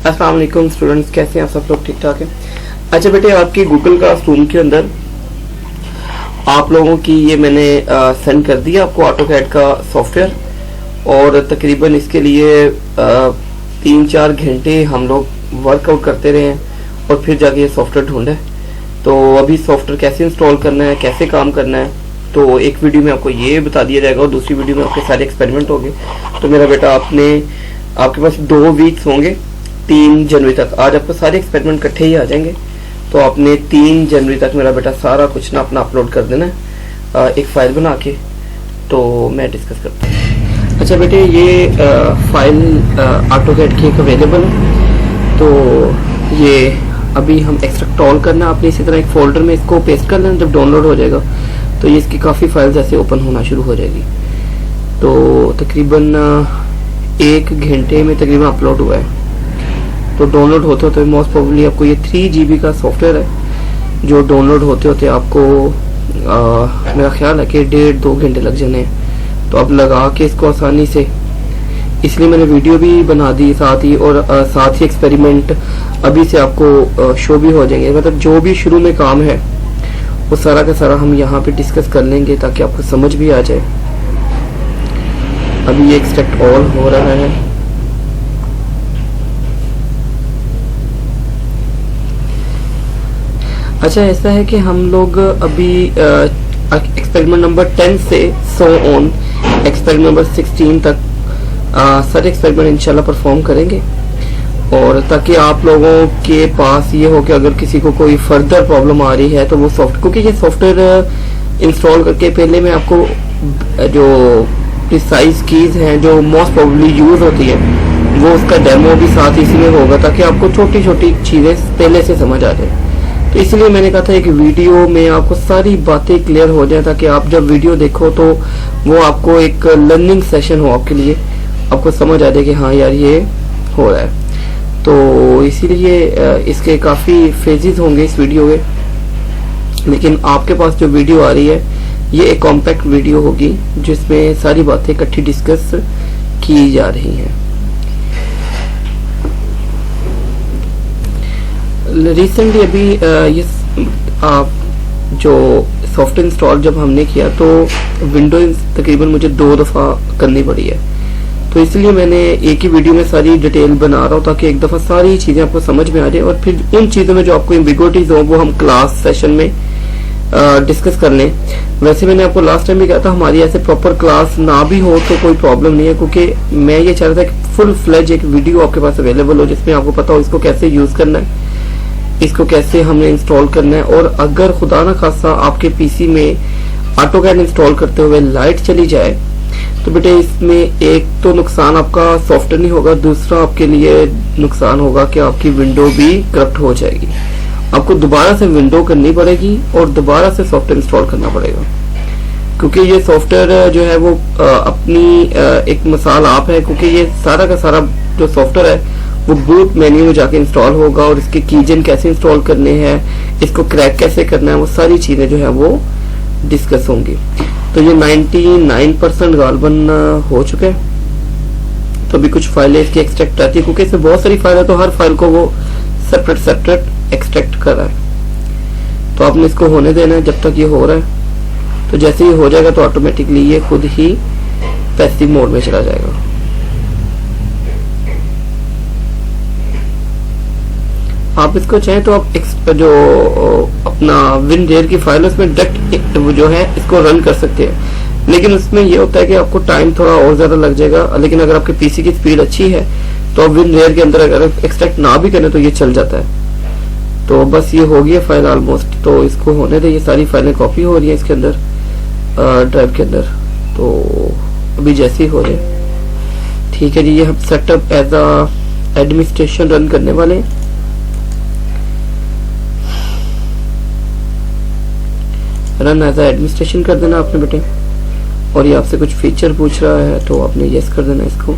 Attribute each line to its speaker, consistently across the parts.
Speaker 1: अस्सलाम वालेकुम स्टूडेंट्स, कैसे हैं आप सब लोग? ठीक ठाक हैं। अच्छा बेटे, आपकी गूगल क्लासरूम के अंदर आप लोगों की ये मैंने सेंड कर दिया आपको ऑटोकैड का सॉफ्टवेयर, और तकरीबन इसके लिए 3-4 घंटे हम लोग वर्कआउट करते रहे हैं और फिर जाके ये सॉफ्टवेयर ढूंढा है। तो अभी सॉफ्टवेयर कैसे इंस्टॉल करना है, कैसे काम करना है, तो एक वीडियो में आपको ये बता दिया जाएगा और दूसरी वीडियो में आपके सारे एक्सपेरिमेंट होंगे। तो मेरा बेटा, आपके पास 2 वीक्स होंगे 3 जनवरी तक। आज आपको सारे एक्सपेरिमेंट इकट्ठे ही आ जाएंगे, तो आपने 3 जनवरी तक मेरा बेटा सारा कुछ ना अपना अपलोड कर देना है एक फाइल बना के। तो मैं डिस्कस करता हूँ। अच्छा बेटे, ये फाइल ऑटोकैड की एक अवेलेबल है। तो ये अभी हम एक्सट्रैक्ट करना है। आपने इसी तरह एक फोल्डर में इसको पेस्ट कर लेना। जब डाउनलोड हो जाएगा तो ये इसकी काफ़ी फाइल्स ऐसे ओपन होना शुरू हो जाएगी। तो तकरीबन 1 घंटे में तकरीबन अपलोड हुआ है। तो डाउनलोड होते होते मोस्ट प्रोबेबली आपको ये 3 GB का सॉफ्टवेयर है, जो डाउनलोड होते होते आपको मेरा ख्याल है कि 1.5-2 घंटे लग जाने हैं। तो अब लगा के इसको आसानी से, इसलिए मैंने वीडियो भी बना दी साथ ही, और साथ ही एक्सपेरिमेंट अभी से आपको शो भी हो जाएंगे। मतलब जो भी शुरू में काम है वो सारा का सारा हम यहाँ पे डिस्कस कर लेंगे ताकि आपको समझ भी आ जाए। अभी ये एक्सट्रैक्ट ऑल हो रहा है। अच्छा, ऐसा है कि हम लोग अभी एक्सपेरिमेंट नंबर 10 से सो ऑन एक्सपेरिमेंट नंबर 16 तक सारे एक्सपेरिमेंट इंशाल्लाह परफॉर्म करेंगे, और ताकि आप लोगों के पास ये हो कि अगर किसी को कोई फर्दर प्रॉब्लम आ रही है तो वो क्योंकि ये सॉफ्टवेयर इंस्टॉल करके पहले मैं आपको जो प्रिसाइज कीज हैं जो मोस्ट प्रोबेबली यूज होती है वो उसका डेमो भी साथ इसी में होगा, ताकि आपको छोटी छोटी चीजें पहले से समझ आ जाए। तो इसलिए मैंने कहा था एक वीडियो में आपको सारी बातें क्लियर हो जाए, ताकि आप जब वीडियो देखो तो वो आपको एक लर्निंग सेशन हो आपके लिए, आपको समझ आ जाए कि हाँ यार ये हो रहा है। तो इसीलिए इसके काफ़ी फेजेस होंगे इस वीडियो के, लेकिन आपके पास जो वीडियो आ रही है ये एक कॉम्पैक्ट वीडियो होगी जिसमें सारी बातें इकट्ठी डिस्कस की जा रही हैं। रिसेंटली अभी ये जो सॉफ्टवेयर इंस्टॉल जब हमने किया तो विंडोज तकरीबन मुझे 2 दफ़ा करनी पड़ी है। तो इसलिए मैंने एक ही वीडियो में सारी डिटेल बना रहा हूँ ताकि एक दफ़ा सारी चीज़ें आपको समझ में आ जाए, और फिर उन चीज़ों में जो आपको एम्बिग्विटीज हो वो हम क्लास सेशन में डिस्कस कर लें। वैसे मैंने आपको लास्ट टाइम भी कहा था हमारी ऐसे प्रॉपर क्लास ना भी हो तो कोई प्रॉब्लम नहीं है, क्योंकि मैं ये चाह रहा था कि फुल फ्लेज एक वीडियो आपके पास अवेलेबल हो जिसमें आपको पता हो इसको कैसे यूज़ करना है, इसको कैसे हमने इंस्टॉल करना है। और अगर खुदा ना खासा आपके पीसी में ऑटोकैड इंस्टॉल करते हुए लाइट चली जाए तो बेटे इसमें एक तो नुकसान आपका सॉफ्टवेयर नहीं होगा, दूसरा आपके लिए नुकसान होगा कि आपकी विंडो भी करप्ट हो जाएगी। आपको दोबारा से विंडो करनी पड़ेगी और दोबारा से सॉफ्टवेयर इंस्टॉल करना पड़ेगा, क्योंकि ये सॉफ्टवेयर जो है वो अपनी एक मिसाल आप है, क्योंकि ये सारा का सारा जो सॉफ्टवेयर है वो बूट मेन्यू में जाके इंस्टॉल होगा, और इसके कीजन कैसे इंस्टॉल करने हैं, इसको क्रैक कैसे करना है, वो सारी चीजें जो है वो डिस्कस होंगी। तो ये 99% गालबन हो चुका है। तो अभी कुछ फाइलें इसकी एक्सट्रैक्ट आती है, क्योंकि इसमें बहुत सारी फाइल है तो हर फाइल को वो सेपरेट एक्सट्रैक्ट कर रहा है। तो आपने इसको होने देना है जब तक ये हो रहा है। तो जैसे ही हो जाएगा तो ऑटोमेटिकली ये खुद ही पैसिव मोड में चला जाएगा। आप इसको चाहें तो आप जो अपना WinRAR की फाइल है उसमें डायरेक्ट जो है इसको रन कर सकते हैं, लेकिन उसमें ये होता है कि आपको टाइम थोड़ा और ज्यादा लग जाएगा। लेकिन अगर आपके पीसी की स्पीड अच्छी है तो आप WinRAR के अंदर अगर एक्सट्रैक्ट ना भी करें तो ये चल जाता है। तो बस ये हो गई फाइल ऑलमोस्ट, तो इसको होने दे। ये सारी फाइलें कॉपी हो रही है इसके अंदर ड्राइव के अंदर। तो अभी जैसे ही हो जाए ठीक है जी। ये हम setup as a administration run करने वाले हैं। रन एज एडमिनिस्ट्रेशन कर देना आपने बेटे, और ये आपसे कुछ फीचर पूछ रहा है तो आपने यस कर देना इसको।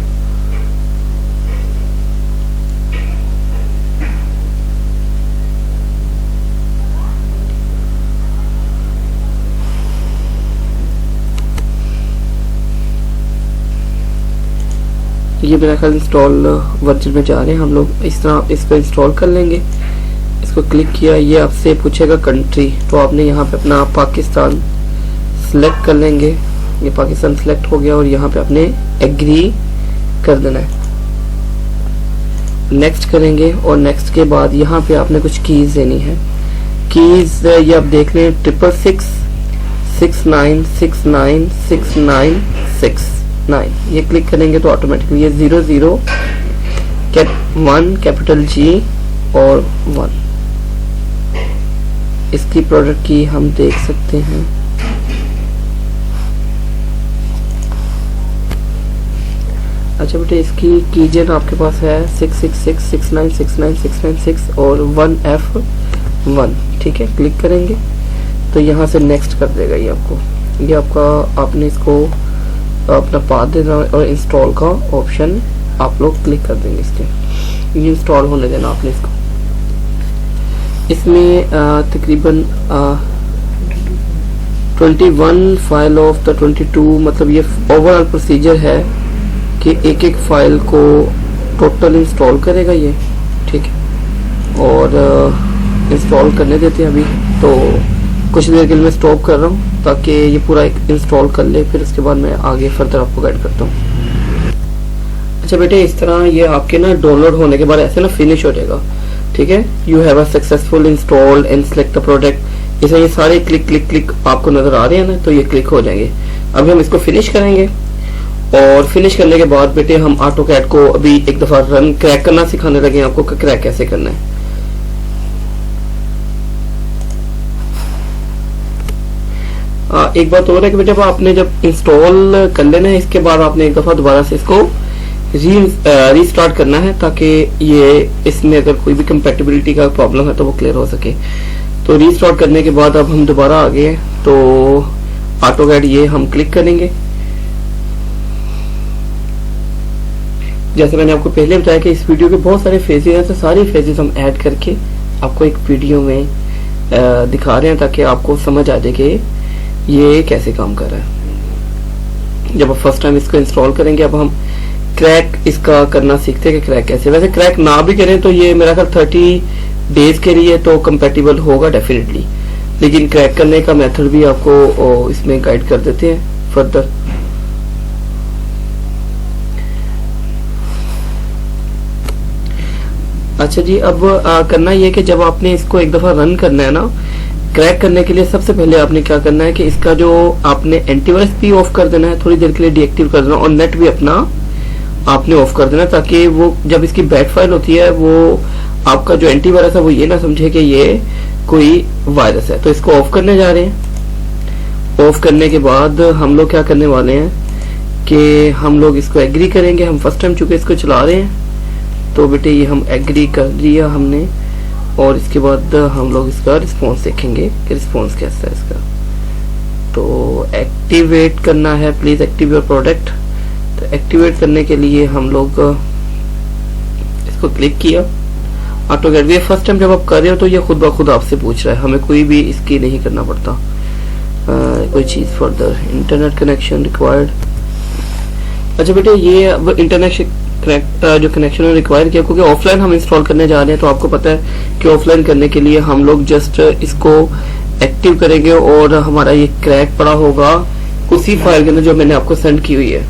Speaker 1: ये मेरा ख्याल इंस्टॉल वर्जन में जा रहे हैं हम लोग। इस तरह इसको इंस्टॉल कर लेंगे। इसको क्लिक किया, ये आपसे पूछेगा कंट्री, तो आपने यहाँ पे अपना पाकिस्तान सिलेक्ट कर लेंगे। ये पाकिस्तान सिलेक्ट हो गया और यहाँ पे आपने एग्री कर देना है। नेक्स्ट करेंगे और नेक्स्ट के बाद यहाँ पे आपने कुछ कीज देनी है। कीज ये आप देख रहे हैं 66669696969। ये क्लिक करेंगे तो ऑटोमेटिकली ये 00 1 कैपिटल G और 1 इसकी प्रोडक्ट की हम देख सकते हैं। अच्छा बेटे, इसकी कीजेन आपके पास है 66669696996 और 1F1। ठीक है, क्लिक करेंगे तो यहाँ से नेक्स्ट कर देगा ये आपको। ये आपका आपने इसको अपना पाथ देना और इंस्टॉल का ऑप्शन आप लोग क्लिक कर देंगे। इसके ये इंस्टॉल होने देना आपने इसको। इसमें तकरीबन 21 फाइल ऑफ द 22, मतलब ये ओवरऑल प्रोसीजर है कि एक एक फाइल को टोटल इंस्टॉल करेगा ये। ठीक है, और इंस्टॉल करने देते हैं अभी। तो कुछ देर के लिए मैं स्टॉप कर रहा हूँ ताकि ये पूरा एक इंस्टॉल कर ले, फिर उसके बाद मैं आगे फर्दर आपको गाइड करता हूँ। अच्छा बेटे, इस तरह ये आपके ना डाउनलोड होने के बाद ऐसे ना फिनिश हो जाएगा। ठीक है, you have a successful installed and select the product. इसमें ये सारे क्लिक क्लिक क्लिक आपको नजर आ रहे हैं ना, तो ये क्लिक हो जाएंगे। अभी हम इसको फिनिश करेंगे और फिनिश करने के बाद बेटे हम ऑटोकैड को अभी एक दफा रन क्रैक करना सिखाने लगे आपको कि क्रैक कैसे करना है। एक बात और है कि बेटा आपने जब इंस्टॉल कर लेना है, इसके बाद आपने एक दफा दोबारा से इसको रीस्टार्ट करना है ताकि ये इसमें अगर कोई भी कंपैटिबिलिटी का प्रॉब्लम है तो वो क्लियर हो सके। तो रीस्टार्ट करने के बाद अब हम दोबारा आ गए, तो ऑटोकैड ये हम क्लिक करेंगे। जैसे मैंने आपको पहले बताया कि इस वीडियो के बहुत सारे फेजेस हैं, तो सारे फेजेस हम ऐड करके आपको एक वीडियो में दिखा रहे हैं ताकि आपको समझ आ जाए कि ये कैसे काम कर रहा है। जब आप फर्स्ट टाइम इसको इंस्टॉल करेंगे, अब हम क्रैक इसका करना सीखते हैं कि क्रैक कैसे। वैसे क्रैक ना भी करें तो ये मेरा ख्याल 30 डेज के लिए तो कंपैटिबल होगा डेफिनेटली, लेकिन क्रैक करने का मेथड भी आपको इसमें गाइड कर देते हैं फर्दर। अच्छा जी, अब करना ये कि जब आपने इसको एक दफा रन करना है ना, क्रैक करने के लिए सबसे पहले आपने क्या करना है कि इसका जो आपने एंटीवायरस भी ऑफ कर देना है, थोड़ी देर के लिए डीएक्टिव कर देना, और नेट भी अपना आपने ऑफ कर देना, ताकि वो जब इसकी बैट फाइल होती है वो आपका जो एंटीवायरस है वो ये ना समझे कि ये कोई वायरस है। तो इसको ऑफ करने जा रहे हैं। ऑफ करने के बाद हम लोग क्या करने वाले हैं कि हम लोग इसको एग्री करेंगे। हम फर्स्ट टाइम चूंकि इसको चला रहे हैं, तो बेटे ये हम एग्री कर दिया हमने, और इसके बाद हम लोग इसका रिस्पॉन्स देखेंगे कि रिस्पॉन्स कैसा है इसका। तो एक्टिवेट करना है, प्लीज एक्टिव योर प्रोडक्ट। तो एक्टिवेट करने के लिए हम लोग इसको क्लिक किया। ऑटोकैड ये फर्स्ट टाइम जब आप कर रहे हो तो ये खुद ब खुद आपसे पूछ रहा है, हमें कोई भी इसकी नहीं करना पड़ता कोई चीज फर्दर। Internet connection required. अच्छा बेटे, ये अब इंटरनेट जो कनेक्शन रिक्वायर किया, क्योंकि ऑफलाइन हम इंस्टॉल करने जा रहे हैं, तो आपको पता है कि ऑफलाइन करने के लिए हम लोग जस्ट इसको एक्टिव करेंगे और हमारा ये क्रैक पड़ा होगा उसी फाइल के अंदर जो मैंने आपको सेंड की हुई है।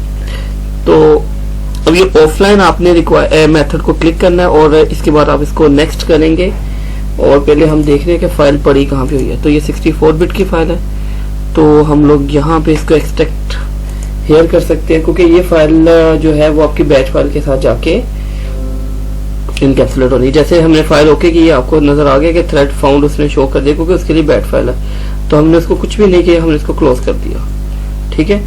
Speaker 1: तो अब ये ऑफलाइन आपने मेथड को क्लिक करना है और इसके बाद आप इसको नेक्स्ट करेंगे, और पहले हम देख रहे हैं कि फाइल पड़ी कहाँ पे हुई है। तो ये 64 बिट की फाइल है, तो हम लोग यहाँ पे इसको एक्सट्रैक्ट हेयर कर सकते हैं, क्योंकि ये फाइल जो है वो आपकी बैच फाइल के साथ जाके इनकैप्सुलेट हो रही है। जैसे हमने फाइल ओके की, आपको नजर आ गया कि थ्रेड फाउंड उसने शो कर दिया, क्योंकि उसके लिए बैच फाइल है। तो हमने उसको कुछ भी नहीं किया, हमने इसको क्लोज कर दिया। ठीक है,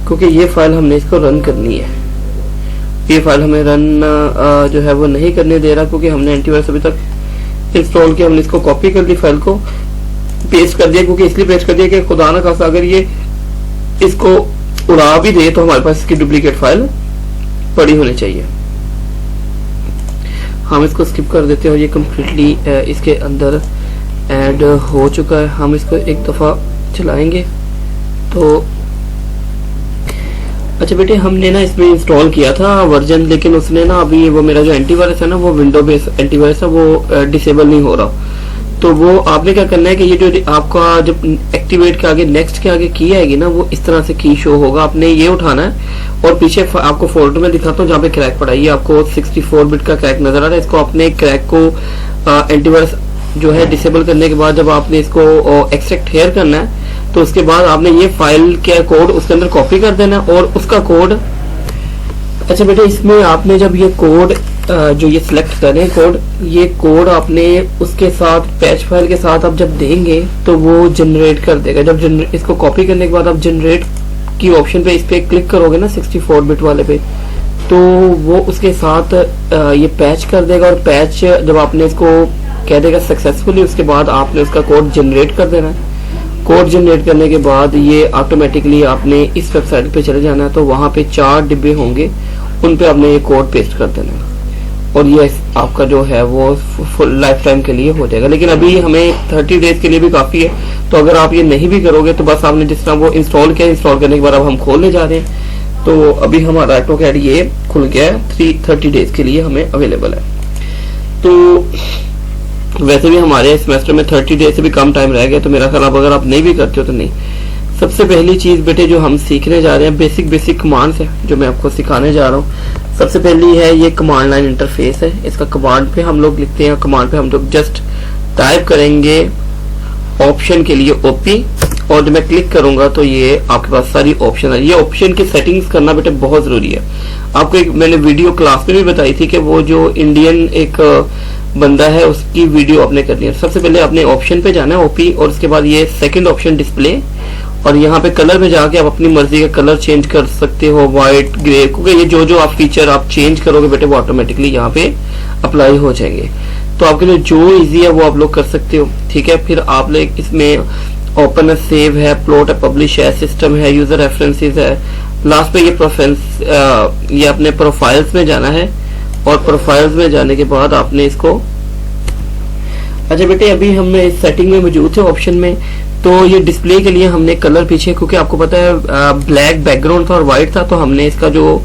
Speaker 1: क्योंकि ये फाइल हमने इसको रन करनी है। ये फाइल हमें रन जो है वो नहीं करने दे रहा, क्योंकि हमने एंटीवायरस अभी तक इंस्टॉल किया। हमने इसको कॉपी कर दी, फाइल को पेस्ट कर दिया, क्योंकि इसलिए पेस्ट कर दिया कि खुदा ना खासा अगर ये इसको उड़ा भी दे तो हमारे पास इसकी डुप्लीकेट फाइल पड़ी होनी चाहिए। हम इसको स्किप कर देते हैं और ये कम्प्लीटली इसके अंदर ऐड हो चुका है। हम इसको एक दफा चलाएंगे तो अच्छा बेटे, हमने ना इसमें इंस्टॉल किया था वर्जन, लेकिन उसने ना अभी वो मेरा जो एंटीवायरस है ना, वो विंडो बेस्ड एंटीवायरस है, वो डिसेबल नहीं हो रहा। तो वो आपने क्या करना है कि ये जो आपका जब एक्टिवेट के आगे नेक्स्ट के आगे की आएगी ना, वो इस तरह से की शो होगा। आपने ये उठाना है और पीछे आपको फोल्डर में दिखाता हूँ जहाँ पे क्रैक पड़ा है, ये आपको 64 बिट का क्रैक नजर आ रहा है। इसको अपने क्रैक को एंटीवायरस जो है डिसेबल करने के बाद जब आपने इसको एक्सट्रैक्ट हेयर करना है, तो उसके बाद आपने ये फाइल के कोड उसके अंदर कॉपी कर देना है और उसका कोड। अच्छा बेटे, इसमें आपने जब ये कोड जो ये सिलेक्ट करें कोड, ये कोड आपने उसके साथ पैच फाइल के साथ आप जब देंगे तो वो जनरेट कर देगा। जब इसको कॉपी करने के बाद आप जनरेट की ऑप्शन पे इस पे क्लिक करोगे ना 64 बिट वाले पे, तो वो उसके साथ ये पैच कर देगा। और पैच जब आपने इसको कह देगा सक्सेसफुली, उसके बाद आपने उसका कोड जनरेट कर देना है। कोड जनरेट करने के बाद ये ऑटोमेटिकली आपने इस वेबसाइट पे चले जाना है, तो वहां पे 4 डिब्बे होंगे, उन पे आपने ये कोड पेस्ट कर देना है और ये आपका जो है वो फुल लाइफ टाइम के लिए हो जाएगा। लेकिन अभी हमें 30 डेज के लिए भी काफी है, तो अगर आप ये नहीं भी करोगे तो बस आपने जिस तरह वो इंस्टॉल किया, इंस्टॉल करने के बाद अब हम खोलने जा रहे हैं, तो अभी हमारा ऑटोकैड ये खुल गया है, 30 डेज के लिए हमें अवेलेबल है। तो वैसे भी हमारे सेमेस्टर में 30 डेज से भी कम टाइम रह गया, तो मेरा ख्याल अगर आप नहीं भी करते हो तो नहीं। सबसे पहली चीज बेटे जो हम सीखने जा रहे हैं, बेसिक कमांड्स है जो मैं आपको सिखाने जा रहा हूँ। सबसे पहली है ये कमांड लाइन इंटरफेस है। इसका कमांड पे हम लोग लिखते हैं, कमांड पे हम लोग जस्ट टाइप करेंगे ऑप्शन के लिए ओपी, और जब मैं क्लिक करूंगा तो ये आपके पास सारी ऑप्शन है। ये ऑप्शन की सेटिंग्स करना बेटे बहुत जरूरी है। आपको एक मैंने वीडियो क्लास में भी बताई थी कि वो जो इंडियन एक बंदा है उसकी वीडियो आपने करनी है। सबसे पहले आपने ऑप्शन पे जाना है ओपी, और उसके बाद ये सेकंड ऑप्शन डिस्प्ले, और यहाँ पे कलर में जाके आप अपनी मर्जी का कलर चेंज कर सकते हो, व्हाइट, ग्रे, क्योंकि ये जो आप फीचर आप चेंज करोगे बेटे वो ऑटोमेटिकली यहाँ पे अप्लाई हो जाएंगे। तो आपके लिए जो इजी है वो आप लोग कर सकते हो, ठीक है। फिर आप लोग इसमें ओपन है, सेव है, प्लॉट है, पब्लिश है, सिस्टम है, यूजर रेफरेंसेस है। लास्ट पे ये प्रेफरेंस, ये अपने प्रोफाइल्स में जाना है, और प्रोफाइल्स में जाने के बाद आपने इसको, अच्छा बेटे अभी हम इस सेटिंग में मौजूद थे ऑप्शन में, तो ये डिस्प्ले के लिए हमने कलर पीछे, क्योंकि आपको पता है ब्लैक बैकग्राउंड था और व्हाइट था, तो हमने इसका जो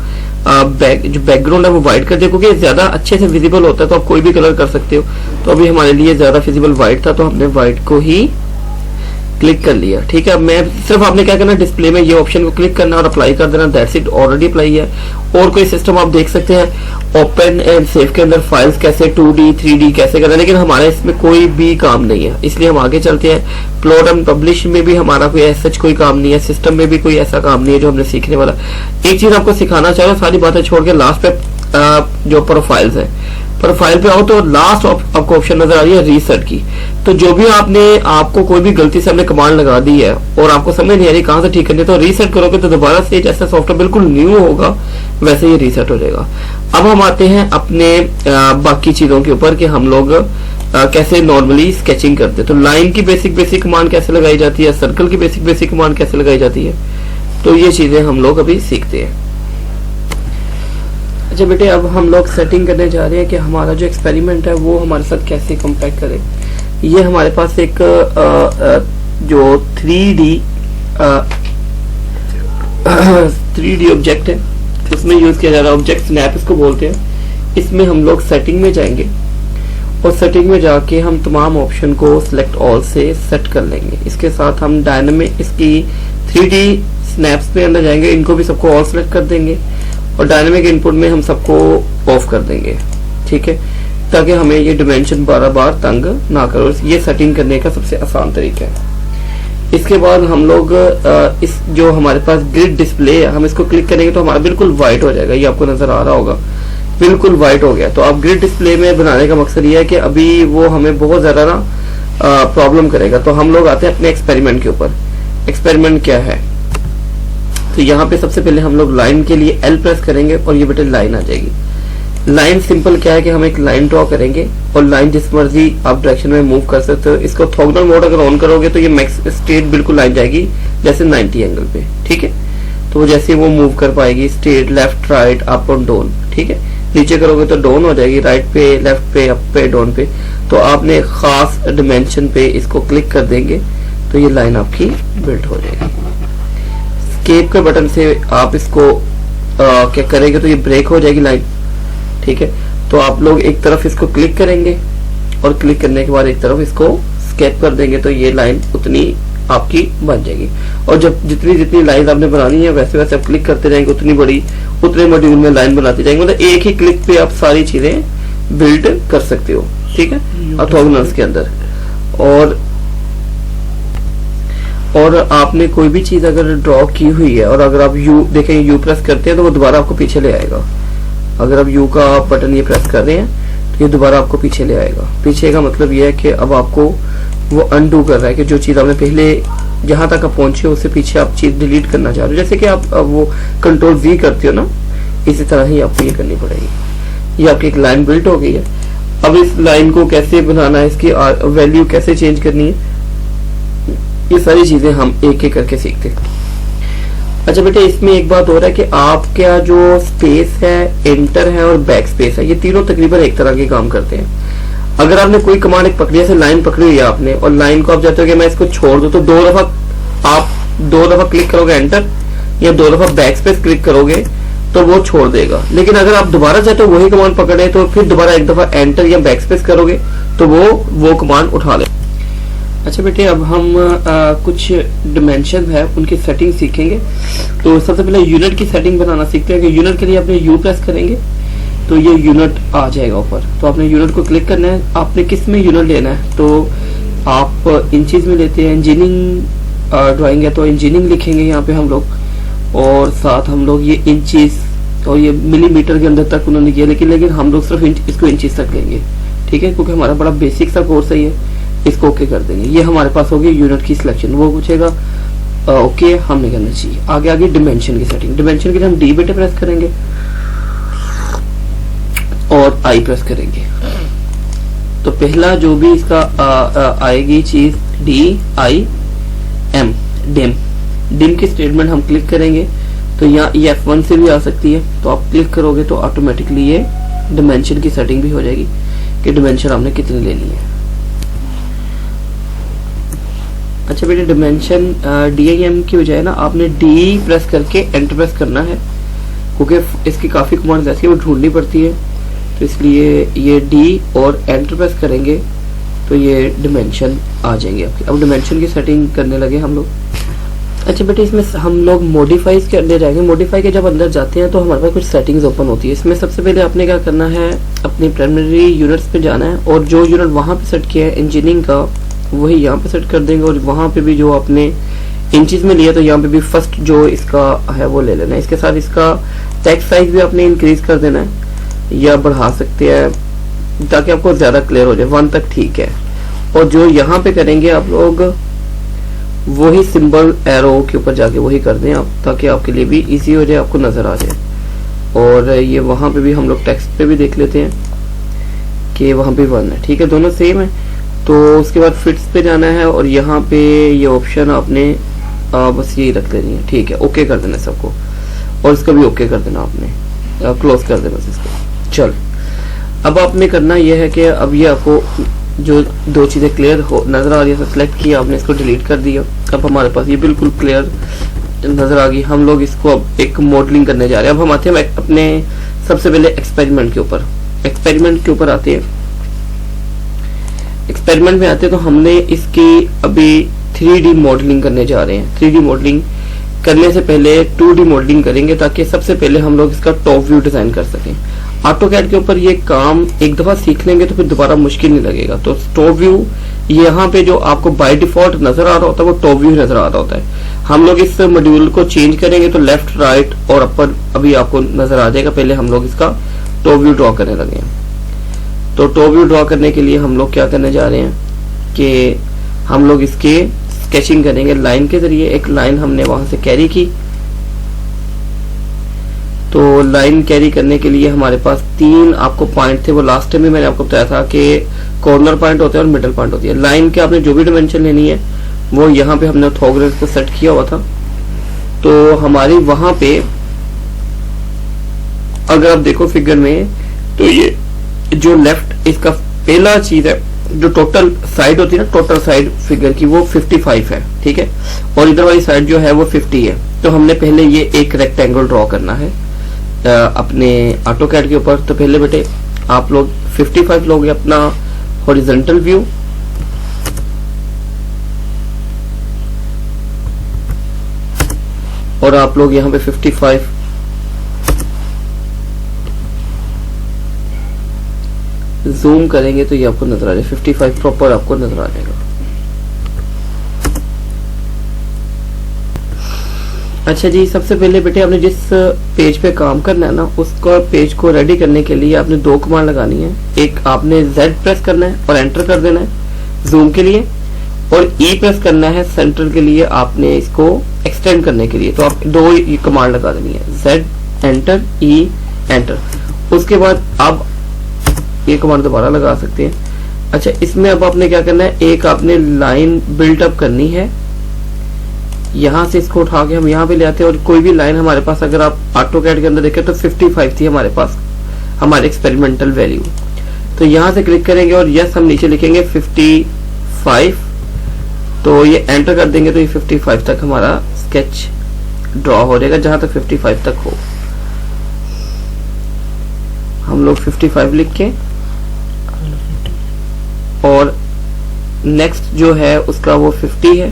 Speaker 1: बैकग्राउंड है वो व्हाइट कर दिया, क्योंकि ज्यादा अच्छे से विजिबल होता है। तो आप कोई भी कलर कर सकते हो, तो अभी हमारे लिए ज्यादा विजिबल व्हाइट था, तो हमने व्हाइट को ही क्लिक कर लिया, ठीक है। अब मैं सिर्फ आपने क्या करना, डिस्प्ले में ये ऑप्शन को क्लिक करना और अप्लाई कर देना, दैट्स इट, ऑलरेडी अप्लाई है। और कोई सिस्टम आप देख सकते हैं ओपन एंड सेव के अंदर फाइल्स कैसे 2D 3D कैसे करना है, लेकिन हमारा इसमें कोई भी काम नहीं है, इसलिए हम आगे चलते हैं। प्लॉट एंड पब्लिश में भी हमारा कोई ऐसा कोई काम नहीं है, सिस्टम में भी कोई ऐसा काम नहीं है जो हमने सीखने वाला। एक चीज आपको सिखाना चाह रहा हूं, सारी बातें छोड़ के लास्ट पे जो प्रोफाइल्स है, प्रोफाइल पे आओ तो लास्ट आपको ऑप्शन नजर आ रही है रीसेट की। तो जो भी आपको कोई भी गलती से हमने कमांड लगा दी है और आपको समझ नहीं आ रही कहां से ठीक करनी है, तो रीसेट करोगे तो दोबारा से जैसा सॉफ्टवेयर बिल्कुल न्यू होगा वैसे ही रीसेट हो जाएगा। अब हम आते हैं अपने बाकी चीजों के ऊपर कि हम लोग कैसे नॉर्मली स्केचिंग करते हैं। तो लाइन की बेसिक कमांड कैसे लगाई जाती है, सर्कल की बेसिक कमांड कैसे लगाई जाती है, तो ये चीजें हम लोग अभी सीखते हैं। अच्छा बेटे, अब हम लोग सेटिंग करने जा रहे हैं कि हमारा जो एक्सपेरिमेंट है वो हमारे साथ कैसे कंपैक्ट करे। ये हमारे पास एक जो 3D ऑब्जेक्ट है, उसमें यूज किया जा रहा है ऑब्जेक्ट स्नैप इसको बोलते हैं। इसमें हम लोग सेटिंग में जाएंगे और सेटिंग में जाके हम तमाम ऑप्शन को सिलेक्ट ऑल से सेट कर लेंगे। इसके साथ हम डायनामिक इसकी 3D स्नैप्स में अंदर जाएंगे, इनको भी सबको ऑल सेलेक्ट कर देंगे, और डायनामिक इनपुट में हम सबको ऑफ कर देंगे, ठीक है, ताकि हमें ये डिमेंशन बार तंग ना करो। ये सेटिंग करने का सबसे आसान तरीका है। इसके बाद हम लोग इस जो हमारे पास ग्रिड डिस्प्ले है, हम इसको क्लिक करेंगे तो हमारा बिल्कुल व्हाइट हो जाएगा। ये आपको नजर आ रहा होगा, बिल्कुल व्हाइट हो गया। तो अब ग्रिड डिस्प्ले में बनाने का मकसद ये है कि अभी वो हमें बहुत ज्यादा ना प्रॉब्लम करेगा। तो हम लोग आते हैं अपने एक्सपेरिमेंट के ऊपर। एक्सपेरिमेंट क्या है, तो यहाँ पे सबसे पहले हम लोग लाइन के लिए L प्रेस करेंगे और ये बेटे लाइन आ जाएगी। लाइन सिंपल क्या है कि हम एक लाइन ड्रॉ करेंगे और लाइन जिस मर्जी आप डायरेक्शन में मूव कर सकते हो। इसको ऑर्थोगोनल मोड अगर ऑन करोगे तो ये मैक्स स्ट्रेट बिल्कुल लाइन जाएगी जैसे 90 एंगल पे, ठीक है। तो जैसे वो मूव कर पाएगी स्ट्रेट, लेफ्ट, राइट, अप और डाउन, ठीक है। नीचे करोगे तो डाउन हो जाएगी, राइट पे, लेफ्ट पे, अप पे, डाउन पे। तो आपने खास डिमेंशन पे इसको क्लिक कर देंगे तो ये लाइन आपकी बिल्ड हो जाएगी। एस्केप के बटन से आप इसको क्या करेंगे तो ये ब्रेक हो जाएगी लाइन, ठीक है। तो आप लोग एक तरफ इसको क्लिक करेंगे और क्लिक करने के बाद एक तरफ इसको स्केप कर देंगे तो ये लाइन उतनी आपकी बन जाएगी। और जब जितनी जितनी लाइन आपने बनानी है वैसे वैसे आप क्लिक करते जाएंगे, उतनी बड़ी उतने मॉड्यूल में लाइन बनाते जाएंगे। मतलब एक ही क्लिक पे आप सारी चीजें बिल्ड कर सकते हो, ठीक है, ऑर्थोगोनल्स के अंदर। और आपने कोई भी चीज अगर ड्रॉ की हुई है और अगर आप यू देखें, यू प्रेस करते हैं तो वो दोबारा आपको पीछे ले आएगा। अगर आप यू का बटन ये प्रेस कर रहे हैं तो ये दोबारा आपको पीछे ले आएगा। पीछे का मतलब ये है कि अब आपको वो अनडू कर रहा है कि जो चीज आपने पहले जहां तक आप पहुंचे उससे पीछे आप चीज डिलीट करना चाह रहे हो। जैसे कि आप वो कंट्रोल V करते हो ना, इसी तरह ही आपको ये करनी पड़ेगी। ये आपकी एक लाइन बिल्ट हो गई है। अब इस लाइन को कैसे बनाना है, इसकी वैल्यू कैसे चेंज करनी है, ये सारी चीजें हम एक एक करके सीखते हैं। अच्छा बेटे, इसमें एक बात हो रहा है कि आपका जो स्पेस है, एंटर है और बैक स्पेस है, ये तीनों तकरीबन एक तरह के काम करते हैं। अगर आपने कोई कमांड एक पकड़ी, जैसे लाइन पकड़ी हुई है आपने और लाइन को आप चाहते हो कि मैं इसको छोड़ दूं, तो आप दो दफा क्लिक करोगे एंटर या दो दफा बैक स्पेस क्लिक करोगे तो वो छोड़ देगा। लेकिन अगर आप दोबारा चाहते हो वही कमांड पकड़े तो फिर दोबारा एक दफा एंटर या बैक स्पेस करोगे तो वो कमांड उठा ले। अच्छा बेटे, अब हम कुछ डिमेंशन है उनकी सेटिंग सीखेंगे। तो सबसे पहले यूनिट की सेटिंग बनाना सीखते हैं कि यूनिट के लिए आपने यू प्रेस करेंगे तो ये यूनिट आ जाएगा ऊपर। तो आपने यूनिट को क्लिक करना है। आपने किस में यूनिट लेना है, तो आप इंचेस में लेते हैं। इंजीनियरिंग ड्राइंग है तो इंजीनियरिंग लिखेंगे यहाँ पे हम लोग, और साथ हम लोग ये इंचेस और ये मिलीमीटर के अंदर तक उन्होंने किया, लेकिन हम लोग सिर्फ इसको इंचेस तक लेंगे, ठीक है, क्योंकि हमारा बड़ा बेसिक सा कोर्स है ये। इसको ओके कर देंगे। ये हमारे पास होगी यूनिट की सिलेक्शन। वो पूछेगा ओके हमने करना चाहिए। आगे डिमेंशन की सेटिंग। डिमेंशन के लिए हम डी बेटे प्रेस करेंगे और आई प्रेस करेंगे। तो पहला जो भी इसका आएगी चीज DIM, डिम की स्टेटमेंट हम क्लिक करेंगे तो यहाँ ये F1 से भी आ सकती है। तो आप क्लिक करोगे तो ऑटोमेटिकली ये डिमेंशन की सेटिंग भी हो जाएगी कि डिमेंशन आपने कितनी लेनी है। अच्छा बेटे, डिमेंशन DIM की बजाय ना आपने D प्रेस करके एंटर प्रेस करना है, क्योंकि इसकी काफी कमांड्स ऐसी वो ढूंढनी पड़ती है। तो इसलिए ये D और एंटर प्रेस करेंगे तो ये डिमेंशन आ जाएंगे आपके। अब डिमेंशन की सेटिंग करने लगे हम लोग। अच्छा बेटे, इसमें हम लोग मॉडिफाइज के अंदर जाएंगे। मॉडिफाई के जब अंदर जाते हैं तो हमारे पास कुछ सेटिंग्स ओपन होती है। इसमें सबसे पहले आपने क्या करना है, अपनी प्राइमरी यूनिट्स पे जाना है और जो यूनिट वहां पे सेट किया है इंजीनियरिंग का वही यहाँ पे सेट कर देंगे। और वहां पे भी जो आपने इंचेस में लिया तो यहाँ पे भी फर्स्ट जो इसका है वो ले लेना है। इसके साथ इसका टेक्स्ट साइज भी आपने इंक्रीज कर देना है या बढ़ा सकते हैं ताकि आपको ज्यादा क्लियर हो जाए। 1 तक ठीक है। और जो यहाँ पे करेंगे आप लोग वही सिंबल एरो के ऊपर जाके वही कर दें आप, ताकि आपके लिए भी इजी हो जाए, आपको नजर आ जाए। और ये वहां पे भी हम लोग टेक्स्ट पे भी देख लेते हैं कि वहां पे 1 है, ठीक है, दोनों सेम है। तो उसके बाद फिट्स पे जाना है और यहाँ पे ये ऑप्शन आपने बस यही रख लेनी है, ठीक है, ओके कर देना सबको। और इसका भी ओके कर देना आपने, क्लोज कर देना इसको। चल, अब आपने करना यह है कि अब ये आपको जो दो चीजें क्लियर हो नजर आ रही है, सेलेक्ट किया आपने, इसको डिलीट कर दिया। अब हमारे पास ये बिल्कुल क्लियर नजर आ गई। हम लोग इसको अब एक मॉडलिंग करने जा रहे हैं। अब हम आते हैं अपने सबसे पहले एक्सपेरिमेंट के ऊपर। एक्सपेरिमेंट के ऊपर आते हैं। एक्सपेरिमेंट में आते हैं तो हमने इसकी अभी 3D मॉडलिंग करने जा रहे हैं। 3D मॉडलिंग करने से पहले 2D मॉडलिंग करेंगे ताकि सबसे पहले हम लोग इसका टॉप व्यू डिजाइन कर सकें। ऑटोकैड के ऊपर ये काम एक दफा सीख लेंगे तो फिर दोबारा मुश्किल नहीं लगेगा। तो टॉप व्यू यहाँ पे जो आपको बाय डिफॉल्ट नजर आ रहा होता है वो टॉप व्यू नजर आ रहा होता है। हम लोग इस मॉड्यूल को चेंज करेंगे तो लेफ्ट राइट और अपर अभी आपको नजर आ जाएगा। पहले हम लोग इसका टॉप व्यू ड्रॉ करने लगे हैं। तो टॉप व्यू ड्रॉ करने के लिए हम लोग क्या करने जा रहे हैं कि हम लोग इसके स्केचिंग करेंगे लाइन के जरिए। एक लाइन हमने वहां से कैरी की। तो लाइन कैरी करने के लिए हमारे पास 3 आपको पॉइंट थे। वो लास्ट टाइम भी मैंने आपको बताया था कि कॉर्नर पॉइंट होते हैं और मिडल पॉइंट होती है। लाइन के आपने जो भी डायमेंशन लेनी है वो यहाँ पे हमने ऑर्थोगोनल्स को सेट किया हुआ था। तो हमारी वहां पे अगर आप देखो फिगर में तो ये जो लेफ्ट इसका पहला चीज है, जो टोटल साइड होती है ना, टोटल साइड फिगर की वो 55 है, ठीक है, और इधर वाली साइड जो है वो 50 है। तो हमने पहले ये एक रेक्टेंगल ड्रॉ करना है अपने ऑटोकैड के ऊपर। तो पहले बेटे आप लोग 55 लोगे अपना हॉरिजॉन्टल व्यू, और आप लोग यहां पे 55 जूम करेंगे तो ये आपको नजर आ जाएगा, 55 प्रॉपर आपको नजर आ जाएगा। अच्छा जी, सबसे पहले बेटे आपने जिस पेज पे काम करना है ना, उसको पेज को रेडी करने के लिए आपने दो कमांड लगानी है। एक आपने Z प्रेस करना है और एंटर कर देना है जूम के लिए, और E प्रेस करना है सेंटर के लिए, आपने इसको एक्सटेंड करने के लिए। तो आप दो कमांड लगा देनी है, Z एंटर, E एंटर। उसके बाद आप ये कमांड दोबारा लगा सकते हैं। अच्छा, इसमें अब आपने क्या करना है, एक आपने लाइन बिल्डअप करनी है। यहां से इसको उठा के हम यहाँ पे ले आते हैं, और कोई भी लाइन हमारे पास, अगर आप ऑटोकैड के अंदर देखें तो 55 थी हमारे पास हमारे एक्सपेरिमेंटल वैल्यू। तो यहां से क्लिक करेंगे और यस हम नीचे लिखेंगे 55, तो ये एंटर कर देंगे तो ये 55 तक हमारा स्केच ड्रॉ हो जाएगा, जहां तक 55 तक हो। हम लोग 55 लिख के और नेक्स्ट जो है उसका वो 50 है,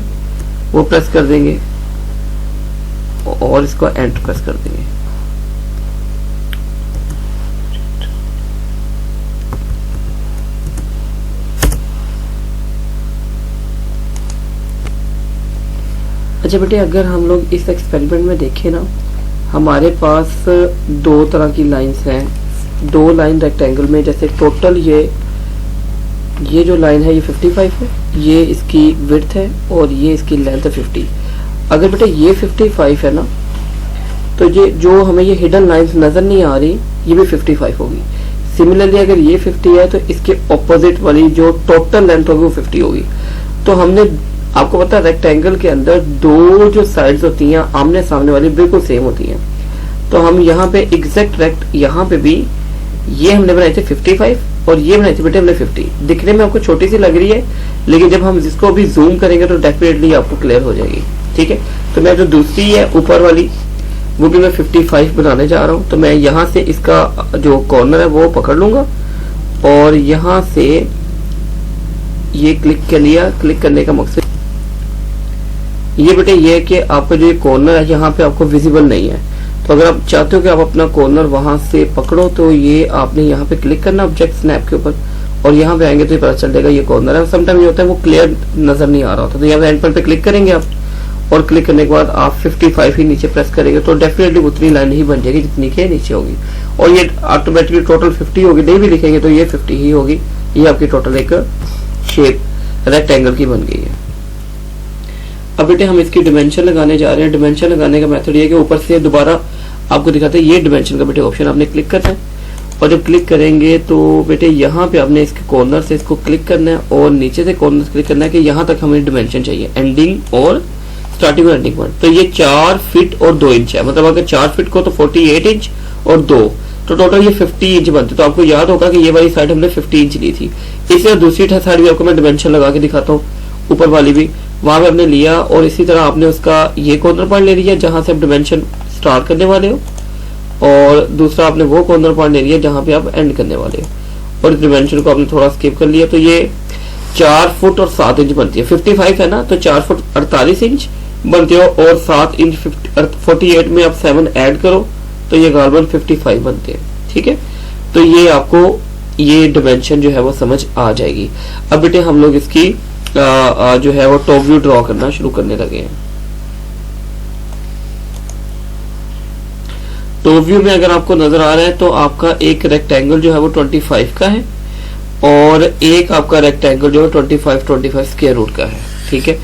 Speaker 1: वो प्रेस कर देंगे और इसको एंटर प्रेस कर देंगे। अच्छा बेटे, अगर हम लोग इस एक्सपेरिमेंट में देखें ना, हमारे पास दो तरह की लाइंस हैं, दो लाइन रेक्टेंगल में। जैसे टोटल ये जो लाइन है ये 55 है, ये इसकी विड्थ है और ये इसकी लेंथ है 50। अगर बेटा ये 55 है ना, तो ये जो हमें ये हिडन लाइंस नजर नहीं आ रही, ये भी 55 होगी। सिमिलरली अगर ये 50 है तो इसके ऑपोजिट वाली जो टोटल लेंथ होगी वो 50 होगी। तो हमने, आपको पता है रेक्टेंगल के अंदर दो जो साइड्स होती हैं आमने सामने वाली बिल्कुल सेम होती हैं। तो हम यहाँ पे एग्जैक्ट रेक्ट, यहाँ पे भी ये हमने बनाई थी 55 और ये बनाई थी बेटे हमने 50। दिखने में आपको छोटी सी लग रही है, लेकिन जब हम इसको भी जूम करेंगे तो डेफिनेटली आपको क्लियर हो जाएगी। ठीक है, तो मैं जो दूसरी है ऊपर वाली वो भी मैं 55 बनाने जा रहा हूँ। तो मैं यहाँ से इसका जो कॉर्नर है वो पकड़ लूंगा और यहाँ से ये क्लिक कर लिया। क्लिक करने का मकसद ये बेटे ये है कि आपका जो ये कॉर्नर है यहाँ पे आपको विजिबल नहीं है। तो अगर आप चाहते हो कि आप अपना कॉर्नर वहां से पकड़ो, तो ये आपने यहाँ पे क्लिक करना ऑब्जेक्ट स्नैप के ऊपर, और यहाँ पे आएंगे तो ये पता चल जाएगा ये कॉर्नर है। समटाइम ये होता है वो क्लियर नजर नहीं आ रहा होता, तो यहाँ पे एंड पे क्लिक करेंगे आप, और क्लिक करने के बाद आप 55 ही नीचे प्रेस करेंगे तो डेफिनेटली उतनी लाइन ही बन जाएगी जितनी के नीचे होगी, और ये ऑटोमेटिकली टोटल 50 होगी। नहीं भी लिखेंगे तो ये 50 ही होगी। ये आपकी टोटल एक शेप रेक्टेंगल की बन गई है। अब बेटे हम इसकी डिमेंशन लगाने जा रहे हैं। डिमेंशन लगाने का मेथड ये है कि ऊपर से दोबारा आपको दिखाते हैं ये डिमेंशन का बेटे ऑप्शन आपने क्लिक करना है, और जब क्लिक करेंगे तो बेटे यहाँ पे आपने इसके कॉर्नर से इसको क्लिक करना है और नीचे से कॉर्नर से क्लिक करना है कि यहाँ तक हमें डिमेंशन चाहिए, एंडिंग और स्टार्टिंग और एंडिंग पॉइंट। तो ये 4 फीट और 2 इंच है, मतलब अगर 4 फीट को तो 48 इंच और 2, तो टोटल ये 50 इंच बनते। तो आपको याद होगा कि ये वाली साइड हमने 50 इंच ली थी। इसी दूसरी साइड भी आपको मैं डिमेंशन लगा के दिखाता हूँ, ऊपर वाली भी वहां पे हमने लिया, और इसी तरह आपने उसका ये कॉर्नर पॉइंट ले लिया जहां से आप डिमेंशन स्टार्ट करने वाले हो, और दूसरा आपने वो कॉर्नर पॉइंट ले लिया जहां पे आप एंड करने वाले हो, और इस डिमेंशन को आपने थोड़ा स्किप कर लिया। तो ये 4 फुट और 7 इंच बनती है। 55 है ना, तो 4 फुट 48 इंच बनती हो, और 7 इंच 48 में आप 7 ऐड करो तो ये गालबन 55 बनते हैं। ठीक है, तो ये आपको ये डिमेंशन जो है वो समझ आ जाएगी। अब बेटे हम लोग इसकी जो है वो टॉप व्यू ड्रॉ करना शुरू करने लगे हैं। टॉप व्यू में अगर आपको नजर आ रहा है तो आपका एक रेक्टेंगल जो है वो 25 का है, और एक आपका रेक्टेंगल जो है 25 स्क्वायर रूट का है। ठीक है,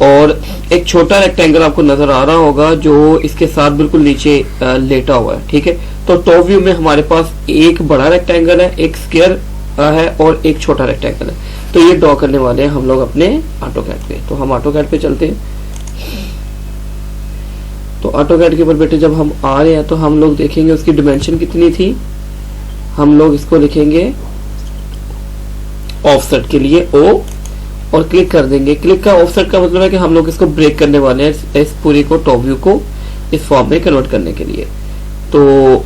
Speaker 1: और एक छोटा रेक्टेंगल आपको नजर आ रहा होगा जो इसके साथ बिल्कुल नीचे लेटा हुआ है। ठीक है, तो टॉप व्यू में हमारे पास एक बड़ा रेक्टेंगल है, एक स्क्वायर है और एक छोटा रेक्टेंगल है। तो ये ड्रॉ करने वाले हैं हम लोग अपने ऑटोकैड पे। तो हम ऑटोकैड पे चलते हैं। तो ऑटोकैड के ऊपर बेटे जब हम आ रहे हैं तो हम लोग देखेंगे उसकी डिमेंशन कितनी थी। हम लोग इसको लिखेंगे ऑफसेट के लिए O, और क्लिक कर देंगे। क्लिक का ऑफसेट का मतलब है कि हम लोग इसको ब्रेक करने वाले हैं, इस पूरी को टॉप व्यू को इस फॉर्म में कन्वर्ट करने के लिए। तो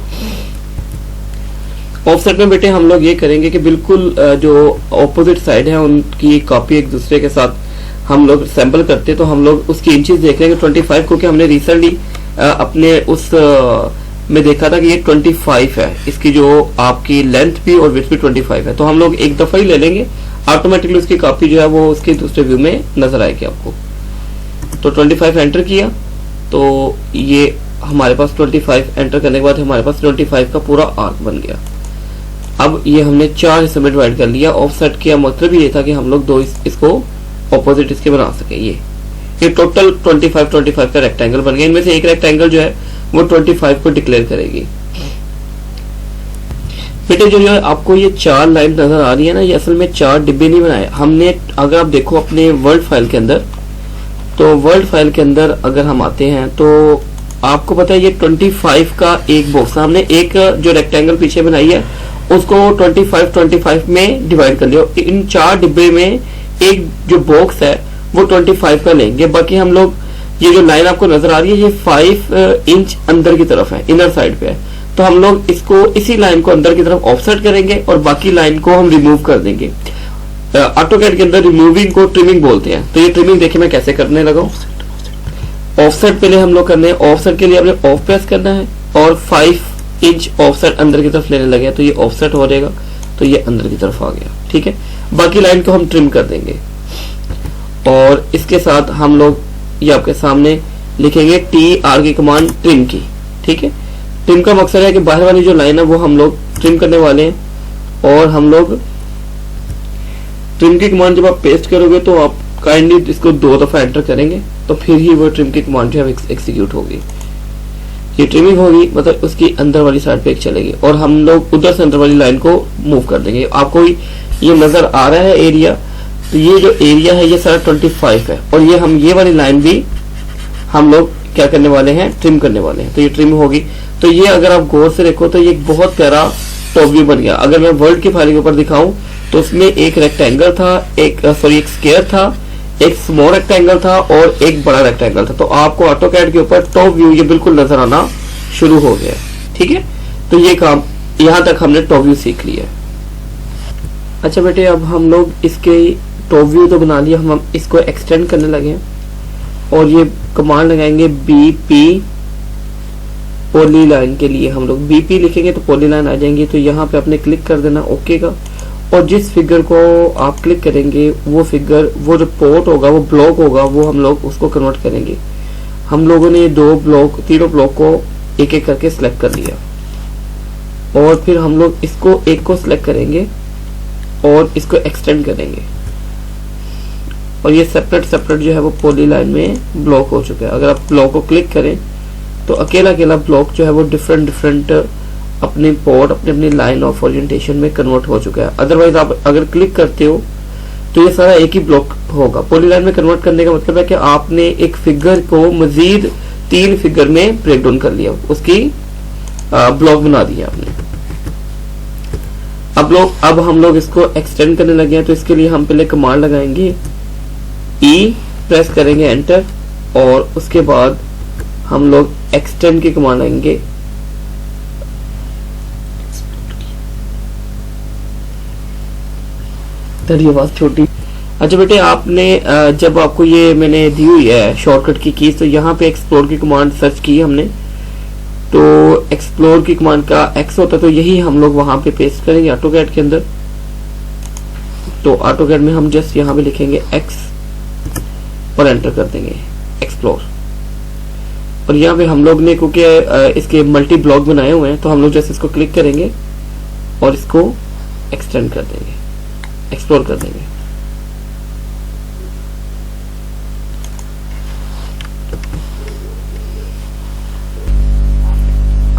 Speaker 1: ऑफसेट में बेटे हम लोग ये करेंगे कि बिल्कुल जो ऑपोजिट साइड है उनकी कॉपी एक दूसरे के साथ हम लोग सैंपल करते हैं, तो हम लोग उसकी इंचेस देख रहे हैं 25, क्योंकि हमने रिसेंटली अपने उस में देखा था कि ये 25 है, इसकी जो आपकी लेंथ भी और विड्थ भी 25 है। तो हम लोग एक दफा ही ले लेंगे, ऑटोमेटिकली उसकी कॉपी जो है वो उसके दूसरे व्यू में नजर आएगी आपको। तो 25 एंटर किया, तो ये हमारे पास 25 एंटर करने के बाद हमारे पास 25 का पूरा आर्क बन गया। अब ये हमने 4 हिस्सों में डिवाइड कर लिया। ऑफसेट का मतलब ये था कि हम लोग 2 इसको ऑपोजिट इसके बना सके। ये टोटल 25 का रेक्टेंगल बन गया। इनमें से एक रेक्टेंगल जो है वो 25 को डिक्लेयर करेगी। बेटे जो है आपको ये 4 लाइन नजर आ रही है ना, ये असल में 4 डिब्बे नहीं बनाए हमने। अगर आप देखो अपने वर्ड फाइल के अंदर, तो वर्ड फाइल के अंदर अगर हम आते हैं तो आपको पता है ये 25 का एक बॉक्स, हमने एक जो रेक्टेंगल पीछे बनाई है उसको 25 में डिवाइड कर लिया। इन 4 डिब्बे में एक जो बॉक्स है वो 25 का लेंगे। बाकी हम लोग ये जो लाइन आपको नजर आ रही है ये 5 इंच अंदर की तरफ है, इनर साइड पे है। तो हम लोग इसको इसी लाइन को अंदर की तरफ ऑफसेट करेंगे और बाकी लाइन को हम रिमूव कर देंगे। ऑटोकैड के अंदर रिमूविंग को ट्रिमिंग बोलते हैं। तो ये ट्रिमिंग देखिए मैं कैसे करने लगा। ऑफसेट पहले हम लोग करने हैं। ऑफसेट के लिए हमने ऑफ प्रेस करना है और 5 इंच ऑफसेट अंदर की तरफ लेने लगे, तो ये ऑफसेट हो जाएगा, तो ये अंदर की तरफ आ गया। ठीक है, बाकी लाइन को हम ट्रिम कर देंगे और इसके साथ हम लोग ये आपके सामने लिखेंगे TR की कमांड ट्रिम की। ठीक है, ट्रिम का मकसद है कि बाहर वाली जो लाइन है वो हम लोग ट्रिम करने वाले हैं। और हम लोग ट्रिम की कमांड जब आप पेस्ट करोगे तो आप काइंडली इसको 2 दफा एंटर करेंगे, तो फिर ही वो ट्रिम की कमांड जो है एग्जीक्यूट होगी। ये ट्रिमिंग होगी, मतलब उसकी अंदर वाली साइड पे एक चलेगी और हम लोग उधर से अंदर वाली लाइन को मूव कर देंगे। आपको ये नजर आ रहा है एरिया, तो ये जो एरिया है ये सारा 25 है और ये वाली लाइन भी हम लोग क्या करने वाले हैं, ट्रिम करने वाले हैं। तो ये ट्रिम होगी। तो ये अगर आप गौर से देखो तो ये एक बहुत प्यारा टॉप व्यू बन गया। अगर मैं वर्ल्ड की फाइल के ऊपर दिखाऊं तो उसमें एक रेक्टेंगल था, एक स्क्वायर था, एक स्मॉल रेक्टेंगल था और एक बड़ा रेक्टेंगल था। तो आपको ऑटोकैड के ऊपर टॉप व्यू ये बिल्कुल नजर आना शुरू हो गया। ठीक है, तो ये काम यहां तक हमने टॉप व्यू सीख लिया। अच्छा बेटे, अब हम लोग इसके टॉप व्यू तो बना लिया, हम इसको एक्सटेंड करने लगे और ये कमांड लगाएंगे BP पॉली लाइन के लिए। हम लोग BP लिखेंगे तो पॉली लाइन आ जाएंगी। तो यहाँ पे आपने क्लिक कर देना ओके का, और जिस फिगर को आप क्लिक करेंगे वो फिगर, वो जो पोर्ट होगा, वो ब्लॉक होगा, वो हम लोग उसको कन्वर्ट करेंगे। हम लोगों ने तीनों ब्लॉक को एक एक करके सिलेक्ट कर लिया और फिर हम लोग इसको एक को सिलेक्ट करेंगे और इसको एक्सटेंड करेंगे और ये सेपरेट जो है वो पॉली लाइन में ब्लॉक हो चुका है। अगर आप ब्लॉक को क्लिक करें तो अकेला ब्लॉक जो है वो डिफरेंट अपने पोर्ट अपनी लाइन ऑफ ओरिएंटेशन में कन्वर्ट हो चुका है। अदरवाइज आप अगर क्लिक करते हो तो ये सारा एक ही ब्लॉक होगा। पॉली लाइन में कन्वर्ट करने का मतलब है कि आपने एक फिगर को मजीद 3 फिगर में ब्रेक डाउन कर लिया, उसकी ब्लॉक बना दिया आपने। अब हम लोग इसको एक्सटेंड करने लगे हैं। तो इसके लिए हम पहले कमांड लगाएंगे E, प्रेस करेंगे एंटर और उसके बाद हम लोग एक्सटेंड की कमांड आएंगे। तेरी आवाज छोटी। अच्छा बेटे, आपने जब आपको ये मैंने दी हुई है शॉर्टकट की कीज, तो यहाँ पे एक्सप्लोर की कमांड सर्च की हमने, तो एक्सप्लोर की कमांड का X होता है, तो यही हम लोग वहां पे पेस्ट करेंगे ऑटोकैड के अंदर। तो ऑटोकैड में हम जस्ट यहाँ पे लिखेंगे X और एंटर कर देंगे एक्सप्लोर। और यहाँ पे हम लोग ने क्योंकि इसके मल्टी ब्लॉक बनाए हुए हैं, तो हम लोग जैसे इसको क्लिक करेंगे और इसको एक्सटेंड कर देंगे, एक्सप्लोर कर देंगे।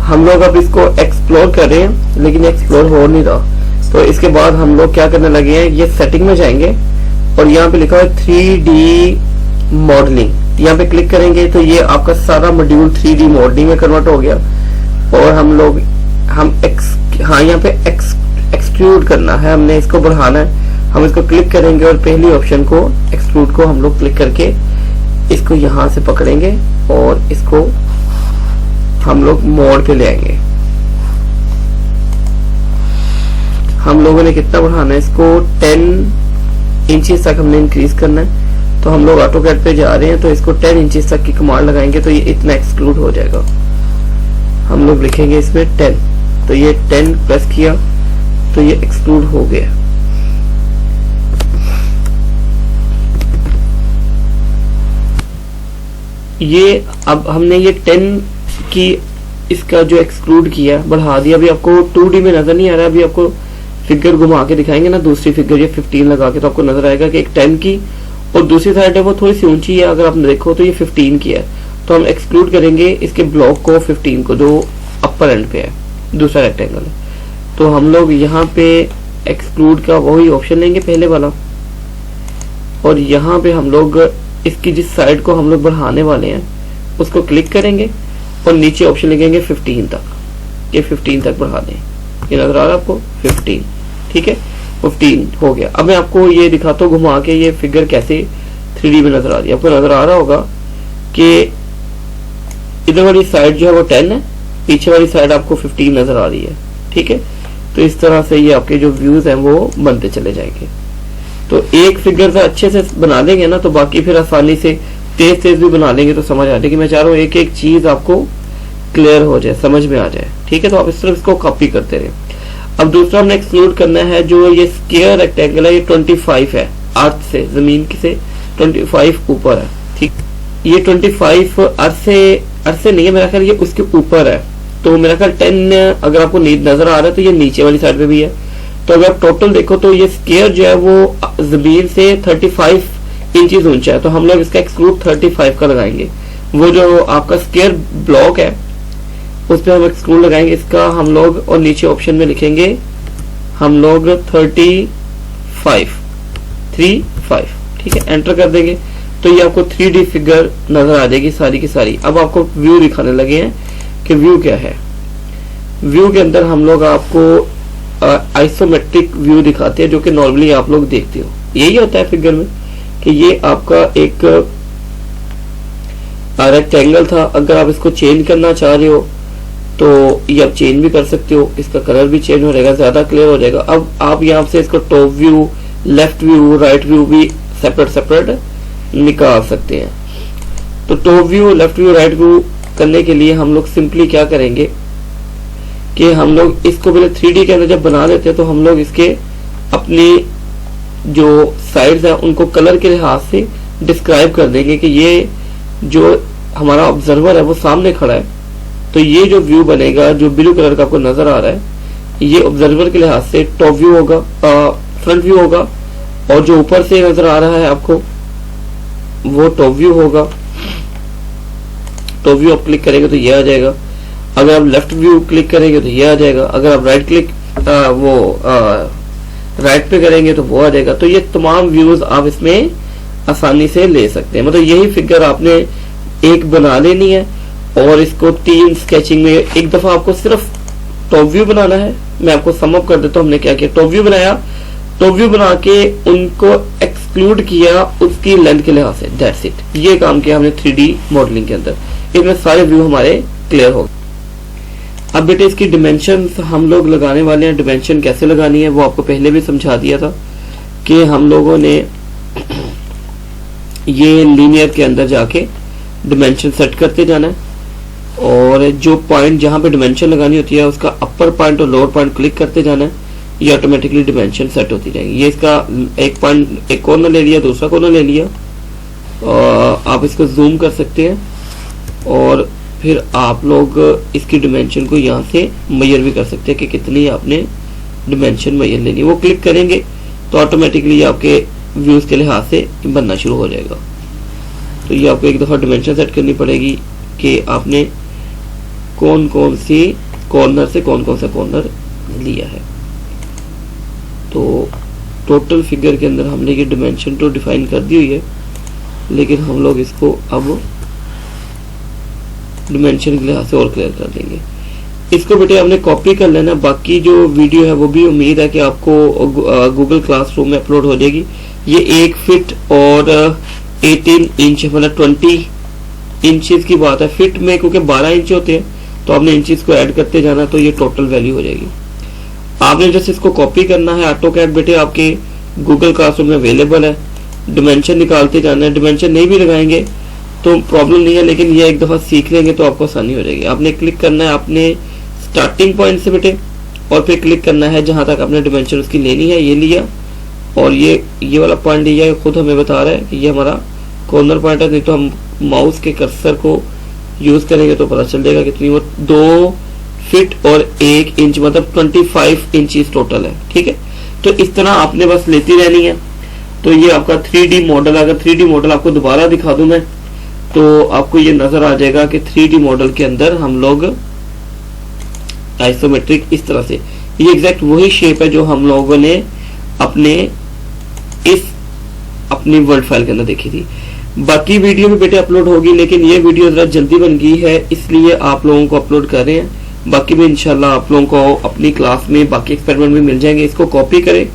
Speaker 1: हम लोग अब इसको एक्सप्लोर कर रहे हैं लेकिन एक्सप्लोर हो नहीं रहा। तो इसके बाद हम लोग क्या करने लगे हैं, ये सेटिंग में जाएंगे और यहाँ पे लिखा है 3D मॉडलिंग। यहाँ पे क्लिक करेंगे तो ये आपका सारा मॉड्यूल 3D मॉडलिंग में कन्वर्ट हो गया। और यहाँ पे एक्सट्रूड करना है, हमने इसको बढ़ाना है। हम इसको क्लिक करेंगे और पहली ऑप्शन को एक्सट्रूड को हम लोग क्लिक करके इसको यहाँ से पकड़ेंगे और इसको हम लोग मोड पे ले आएंगे। हम लोगों ने कितना बढ़ाना है इसको, 10 इंचेस तक हमने इंक्रीज करना है। तो हम लोग ऑटोकैड पे जा रहे हैं, तो इसको 10 इंचेस तक की कमांड लगाएंगे तो ये इतना एक्सक्लूड हो जाएगा। हम लोग लिखेंगे इसमें 10, तो ये 10 प्रेस किया तो ये एक्सक्लूड हो गया। ये अब हमने ये 10 की इसका जो एक्सक्लूड किया बढ़ा दिया। अभी आपको 2D में नजर नहीं आ रहा, अभी आपको फिगर घुमा के दिखाएंगे ना, दूसरी फिगर ये 15 लगा के, तो आपको नजर आएगा कि एक 10 की और दूसरी साइड है वो थोड़ी सी ऊंची है। अगर आप देखो तो ये 15 की है, तो हम एक्सक्लूड करेंगे इसके ब्लॉक को 15 को, जो अपर एंड पे है, दूसरा रेक्टेंगल है। तो हम लोग यहाँ पे एक्सक्लूड का वही ऑप्शन लेंगे पहले वाला, और यहाँ पे हम लोग इसकी जिस साइड को हम लोग बढ़ाने वाले हैं उसको क्लिक करेंगे और नीचे ऑप्शन लिखेंगे 15 तक, ये 15 तक बढ़ा दें। ये नजर आ रहा है आपको 15, ठीक है, 15 हो गया। अब मैं आपको ये दिखाता हूँ घुमा के ये फिगर कैसे 3D में नजर आ रही है। आपको नजर आ रहा होगा कि इधर वाली साइड जो है वो 10 है, पीछे वाली साइड आपको 15 नजर आ रही है, ठीक है। तो इस तरह से ये आपके जो व्यूज हैं वो बनते चले जाएंगे। तो एक फिगर से अच्छे से बना लेंगे ना, तो बाकी फिर आसानी से तेज तेज भी बना लेंगे तो समझ आ जाएगी। मैं चाह रहा हूँ एक एक चीज आपको क्लियर हो जाए, समझ में आ जाए, ठीक है। तो आप इस तरह इसको कॉपी करते रहे। अब दूसरा हमने एक्सक्लूड करना है, जो ये स्क्वायर रेक्टेंगल है, ये 25 है, अर्थ से, जमीन से 25 ऊपर है, ठीक। ये 25 अर्थ से नहीं है, मेरा ख्याल ये उसके ऊपर है। तो मेरा ख्याल 10 अगर आपको नजर आ रहा है तो ये नीचे वाली साइड पे भी है। तो अगर आप टोटल देखो तो ये स्क्वायर जो है वो जमीन से 35 इंचेस ऊंचा है। तो हम लोग इसका एक्सक्लूड 35 का लगाएंगे। वो जो आपका स्क्वायर ब्लॉक है उस पर हम एक्सक्लूड लगाएंगे इसका हम लोग, और नीचे ऑप्शन में लिखेंगे हम लोग 35, ठीक है, एंटर कर देंगे। तो ये आपको 3D फिगर नजर आ जाएगी सारी की सारी। अब आपको व्यू दिखाने लगे हैं कि व्यू क्या है। व्यू के अंदर हम लोग आपको आइसोमेट्रिक व्यू दिखाते हैं, जो कि नॉर्मली आप लोग देखते हो। यही होता है फिगर में कि ये आपका एक रेक्टेंगल था, अगर आप इसको चेंज करना चाह रहे हो तो ये आप चेंज भी कर सकते हो, इसका कलर भी चेंज हो जाएगा, ज्यादा क्लियर हो जाएगा। अब आप यहाँ से इसको top view, left view, right view भी सेपरेट निकाल सकते हैं। तो top view, left view, right view करने के लिए हम लोग सिंपली क्या करेंगे कि हम लोग इसको पहले 3D के अंदर जब बना लेते हैं तो हम लोग इसके अपनी जो साइड्स हैं उनको कलर के लिहाज से डिस्क्राइब कर देंगे कि ये जो हमारा ऑब्जर्वर है वो सामने खड़ा है। तो ये जो व्यू बनेगा, जो ब्लू कलर का आपको नजर आ रहा है, ये ऑब्जर्वर के लिहाज से टॉप व्यू होगा, फ्रंट व्यू होगा, और जो ऊपर से नजर आ रहा है आपको वो टॉप व्यू होगा। टॉप व्यू आप क्लिक करेंगे तो ये आ जाएगा। अगर आप लेफ्ट व्यू क्लिक करेंगे तो ये आ जाएगा। अगर आप राइट क्लिक राइट पे करेंगे तो वो आ जाएगा। तो ये तमाम व्यूज आप इसमें आसानी से ले सकते हैं। मतलब यही फिगर आपने एक बना लेनी है और इसको 3 स्केचिंग में एक दफा आपको सिर्फ टॉप व्यू बनाना है। मैं आपको सम अप कर देता हूँ हमने क्या किया। टॉप व्यू बनाया, टॉप व्यू बना के उनको एक्सक्लूड किया उसकी लेंथ के लिहाज से, दैट्स इट। ये काम किया हमने 3D मॉडलिंग के अंदर। इसमें सारे व्यू हमारे क्लियर हो गए। अब बेटे इसकी डिमेंशन हम लोग लगाने वाले हैं। डिमेंशन कैसे लगानी है वो आपको पहले भी समझा दिया था कि हम लोगों ने ये लीनियर के अंदर जाके डिमेंशन सेट करते जाना है, और जो पॉइंट जहां पे डिमेंशन लगानी होती है उसका अपर पॉइंट और लोअर पॉइंट क्लिक करते जाना है। ये ऑटोमेटिकली डिमेंशन सेट होती जाएगी। ये इसका एक पॉइंट, एक कॉर्नर ले लिया, दूसरा कॉर्नर ले लिया, और आप इसको जूम कर सकते हैं और फिर आप लोग इसकी डिमेंशन को यहाँ से मेजर भी कर सकते हैं कि कितनी आपने डिमेंशन मेजर लेनी है। वो क्लिक करेंगे तो ऑटोमेटिकली आपके व्यूज के लिहाज से बनना शुरू हो जाएगा। तो ये आपको एक दफा डिमेंशन सेट करनी पड़ेगी कि आपने कौन कौन सी कॉर्नर से कौन कौन सा कॉर्नर लिया है। तो टोटल फिगर के अंदर हमने ये डिमेंशन तो डिफाइन कर दी हुई है, लेकिन हम लोग इसको अब डिमेंशन के लिहाज से और क्लियर कर देंगे। इसको बेटे आपने कॉपी कर लेना। बाकी जो वीडियो है वो भी उम्मीद है कि आपको गूगल क्लासरूम में अपलोड हो जाएगी। ये 1 फीट और 18 इंच, मतलब 20 इंचेस की बात है। फीट में क्योंकि 12 इंच होते हैं तो आपने इंचेस को ऐड करते जाना, तो ये टोटल वैल्यू हो जाएगी। आपने जैसे इसको कॉपी करना है, ऑटोकैड बेटे आपके गूगल क्लासरूम में अवेलेबल है। डिमेंशन निकालते जाना है, डिमेंशन नहीं भी लगाएंगे तो प्रॉब्लम नहीं है, लेकिन ये एक दफा सीख लेंगे तो आपको आसानी हो जाएगी। आपने क्लिक करना है अपने स्टार्टिंग पॉइंट से बेटे, और फिर क्लिक करना है जहां तक आपने डिमेंशन उसकी लेनी है, ये लिया, और ये वाला पॉइंट लिया, खुद हमें बता रहा है कि ये हमारा कॉर्नर पॉइंट है। नहीं तो हम माउस के कर्सर को यूज करेंगे तो पता चल जाएगा कितनी, वो 2 फीट और 1 इंच, मतलब 25 इंचेस टोटल है। ठीक है, तो इस तरह आपने बस लेती रहनी है। तो ये आपका 3D मॉडल, अगर 3D मॉडल आपको दोबारा दिखा दूं मैं, तो आपको ये नजर आ जाएगा कि 3D मॉडल के अंदर हम लोग आइसोमेट्रिक इस तरह से, ये एग्जैक्ट वही शेप है जो हम लोगों ने अपनी वर्ड फाइल के अंदर देखी थी। बाकी वीडियो भी बेटे अपलोड होगी, लेकिन ये वीडियो जरा जल्दी बन गई है, इसलिए आप लोगों को अपलोड कर रहे हैं। बाकी भी इंशाल्लाह आप लोगों को अपनी क्लास में बाकी एक्सपेरिमेंट भी मिल जाएंगे। इसको कॉपी करें,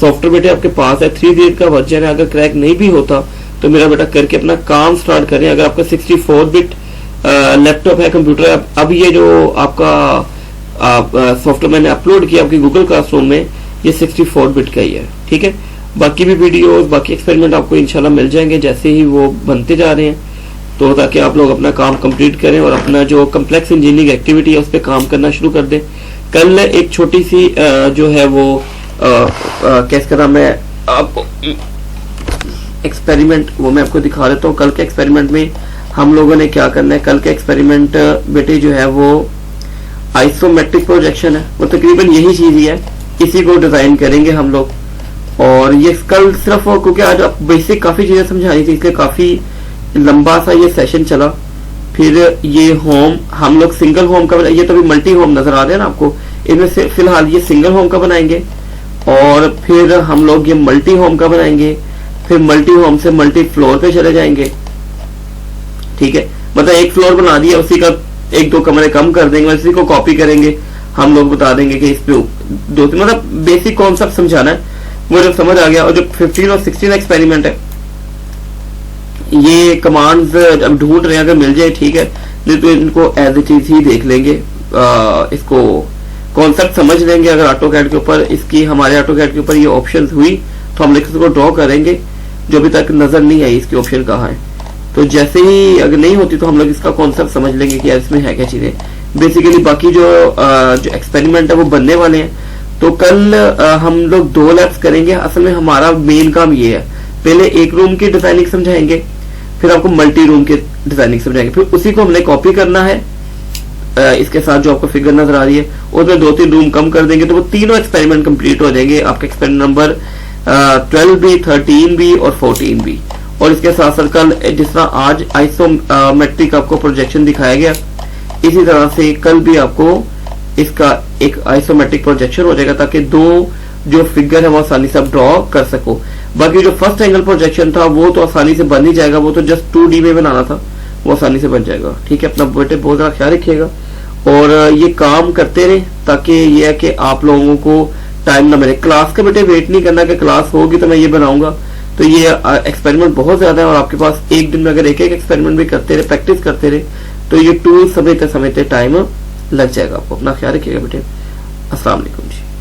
Speaker 1: सॉफ्टवेयर बेटे आपके पास है, 3D का वर्जन है। अगर क्रैक नहीं भी होता तो मेरा बेटा करके अपना काम स्टार्ट करें। अगर आपका 64 बिट लैपटॉप है, कंप्यूटर है, अब ये जो आपका सॉफ्टवेयर मैंने अपलोड किया आपकी गूगल क्लासरूम में, ये 64 बिट का ही है। ठीक है, बाकी भी वीडियोस, बाकी एक्सपेरिमेंट आपको इंशाल्लाह मिल जाएंगे जैसे ही वो बनते जा रहे हैं, तो ताकि आप लोग अपना काम कंप्लीट करें और अपना जो कम्प्लेक्स इंजीनियरिंग एक्टिविटी है उस पर काम करना शुरू कर दें। कल एक छोटी सी जो है वो कैसे नाम है आपको एक्सपेरिमेंट, वो मैं आपको दिखा देता हूँ। कल के एक्सपेरिमेंट में हम लोगों ने क्या करना है, कल के एक्सपेरिमेंट बेटे जो है वो आइसोमेट्रिक प्रोजेक्शन है, वो तकरीबन यही चीज ही है, इसी को डिजाइन करेंगे हम लोग। और ये कल सिर्फ क्योंकि आज बेसिक काफी चीजें समझानी थी, इसलिए काफी लंबा सा ये सेशन चला। फिर ये होम हम लोग सिंगल होम का, ये तो भी मल्टी होम नजर आ रहे हैं ना आपको, इनमें से फिलहाल ये सिंगल होम का बनाएंगे, और फिर हम लोग ये मल्टी होम का बनाएंगे, फिर मल्टी होम से मल्टी फ्लोर पे चले जाएंगे। ठीक है, मतलब एक फ्लोर बना दिया, उसी का 1-2 कमरे कम कर देंगे, उसी को कॉपी करेंगे, हम लोग बता देंगे कि इस पे 2-3 मतलब बेसिक कॉन्सेप्ट समझाना है, वो जब समझ आ गया। और जो 15 और 16 एक्सपेरिमेंट है, ये कमांड्स अब ढूंढ रहे हैं, अगर मिल जाए ठीक है, नहीं तो इनको एज इट इज ही देख लेंगे, इसको कॉन्सेप्ट समझ लेंगे। अगर ऑटोकैड के ऊपर इसकी, हमारे ऑटोकैड के ऊपर ये ऑप्शन हुई तो हम इसको ड्रॉ करेंगे, जो अभी तक नजर नहीं आई इसकी ऑप्शन कहाँ है। तो जैसे ही अगर नहीं होती तो हम लोग इसका कॉन्सेप्ट समझ लेंगे कि यार इसमें है क्या चीजें बेसिकली। बाकी जो एक्सपेरिमेंट है वो बनने वाले हैं। तो कल हम लोग 2 लैब्स करेंगे। असल में हमारा मेन काम ये है, पहले एक रूम की डिजाइनिंग समझाएंगे, फिर आपको मल्टी रूम की डिजाइनिंग समझाएंगे, फिर उसी को हमने कॉपी करना है। इसके साथ जो आपको फिगर नजर आ रही है उसमें 2-3 रूम कम कर देंगे, तो वो तीनों एक्सपेरिमेंट कंप्लीट हो जाएंगे। आपके एक्सपेरिमेंट नंबर 12B, 13B और 14B। और इसके साथ साथ कल जिस तरह आज आइसोमेट्रिक आपको प्रोजेक्शन दिखाया गया, इसी तरह से कल भी आपको इसका एक आइसोमेट्रिक प्रोजेक्शन हो जाएगा, ताकि 2 जो फिगर है वो आसानी से आप ड्रॉ कर सको। बाकी जो फर्स्ट एंगल प्रोजेक्शन था वो तो आसानी से बन ही जाएगा, वो तो जस्ट 2D में बनाना था, वो आसानी से बन जाएगा। ठीक है, अपना बेटे बहुत ज्यादा ख्याल रखिएगा और ये काम करते रहे, ताकि ये है कि आप लोगों को टाइम ना मिले। क्लास का बेटे वेट नहीं करना कि क्लास होगी तो मैं ये बनाऊंगा, तो ये एक्सपेरिमेंट बहुत ज्यादा है और आपके पास एक दिन में अगर एक एक्सपेरिमेंट भी करते रहे, प्रैक्टिस करते रहे, तो ये टूल समझते समझते टाइम लग जाएगा। आपको अपना ख्याल रखिएगा बेटे। अस्सलाम वालेकुम जी।